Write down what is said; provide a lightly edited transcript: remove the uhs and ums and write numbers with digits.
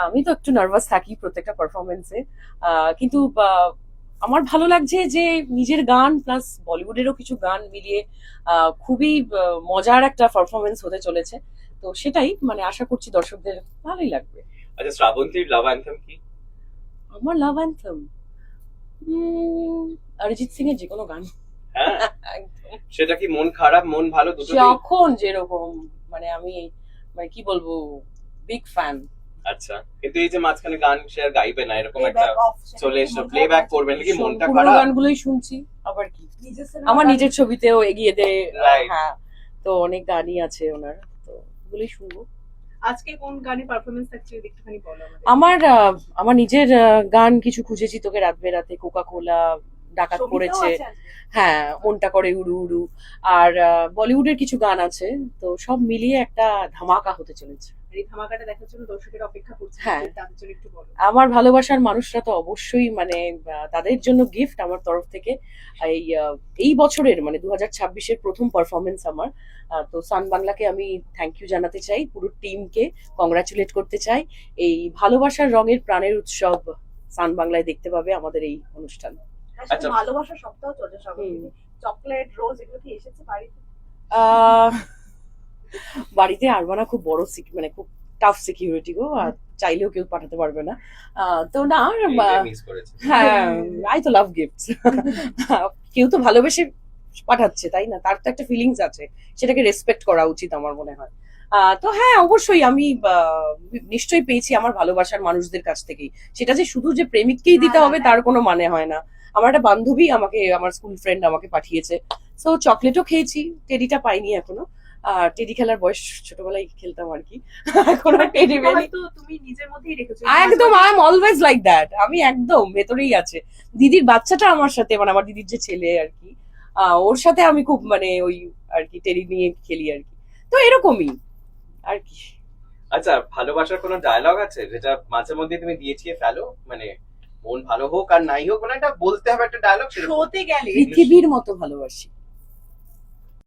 আমি তো একটু নার্ভাস থাকি প্রত্যেকটা পারফরমেন্সে, কিন্তু আমার ভালো লাগছে যে নিজের গান প্লাস বলিউডেরও কিছু গান মিলিয়ে খুবই মজার একটা পারফরমেন্স হতে চলেছে। তো সেটাই মানে আশা করছি দর্শকদের ভালোই লাগবে। আচ্ছা, শ্রাবন্তীর লাভ অ্যান্থেম কি? আমার লাভ অ্যান্থম অরিজিৎ সিং এর যে কোনো গান। হ্যাঁ, একদম। সেটা কি মন খারাপ মন ভালো দুটোতেই? যখন যেরকম, মানে আমি মানে কি বলবো, বিগ ফ্যান। আচ্ছা, কিন্তু এই যে মাঝখানে গান সে আর গাইবে না এরকম একটা প্লেব্যাক অফ চলে এসো, প্লেব্যাক করবেন নাকি মনটা পুরোনো খারাপ? গানগুলোই শুনছি, আবার কি নিজের আমার নিজের ছবিতেও এগিয়ে দে। Right. হ্যাঁ, তো অনেক গানই আছে ওনার, তো ওগুলোই শুনবো। আজকে কোন গানে পারফরমেন্স থাকছে যদি একটুখানি বলো আমাদের। আমার নিজের গান কিছু খুঁজেছি তোকে রাত বেরাতে, কোকা কোলা, ডাকাত ছবিতেও পড়েছে, আছে আজকে। হ্যাঁ মনটা করে উড়ু উড়ু, আর বলিউডের কিছু গান আছে, তো সব মিলিয়ে একটা ধামাকা হতে চলেছে। আর এই ধামাকাটা দেখার জন্য দর্শকেরা অপেক্ষা করছে, হ্যাঁ। তাদের জন্য একটু বলো। আমার ভালোবাসার মানুষরা তো অবশ্যই মানে তাদের জন্য গিফট আমার তরফ থেকে। এই বছরের মানে 2026-এর প্রথম পারফরমেন্স আমার। তো সান বাংলাকে আমি থ্যাংক ইউ জানাতে চাই, পুরো টিমকে কংগ্রাচুলেট করতে চাই। এই ভালোবাসার রঙের প্রাণের উৎসব সান বাংলায় দেখতে পাবে আমাদের এই অনুষ্ঠান। আচ্ছা। ভালোবাসার সপ্তাহ চলছে সবাই, চকলেট রোজ এগুলো কি এসেছে বাড়িতে? আহ, বাড়িতে আরবানা খুব বড় মানে খুব টাফ সিকিউরিটি গো, আর চাইলেও কেউ পাঠাতে পারবে না। তো না, মিস করেছে। হ্যাঁ, আই তো লাভ গিফটস। কেউ তো ভালোবেসে পাঠাচ্ছে, তাই না? তার তো একটা ফিলিংস আছে, সেটাকে রেসপেক্ট করা উচিত আমার মনে হয়। তো হ্যাঁ, অবশ্যই আমি নিশ্চয়ই পেয়েছি আমার ভালোবাসার মানুষদের কাছ থেকেই। সেটা যে শুধু যে প্রেমিককেই দিতে হবে তার কোনো মানে হয় না। আমার একটা বান্ধবী আমাকে, আমার স্কুল ফ্রেন্ড আমাকে পাঠিয়েছে, সো চকলেটও খেয়েছি, টেডিটা পাইনি এখনো। টেডি খেলার বয়স ছোটবেলায় খেলতাম আর কি, এখন আর টেডি বেলি। তো তুমি নিজের মধ্যেই রেখেছো একদম, I am always like that, আমি একদম ভেতরেই আছে। দিদির বাচ্চাটা আমার সাথে, মানে আমার দিদির যে ছেলে আর কি, ওর সাথে আমি খুব মানে ওই আর কি টেডি নিয়ে খেলি আর কি, তো এরকমই আর কি। আচ্ছা, ভালোবাসার কোনো ডায়লগ আছে যেটা মাঝে মধ্যে তুমি দিয়েছিয়ে ফেলো, মানে মন ভালো হোক আর নাই হোক, মানে একটা বলতে হবে একটা ডায়লগ সেটা? শোতে গেলে পৃথিবীর মতো ভালোবাসি।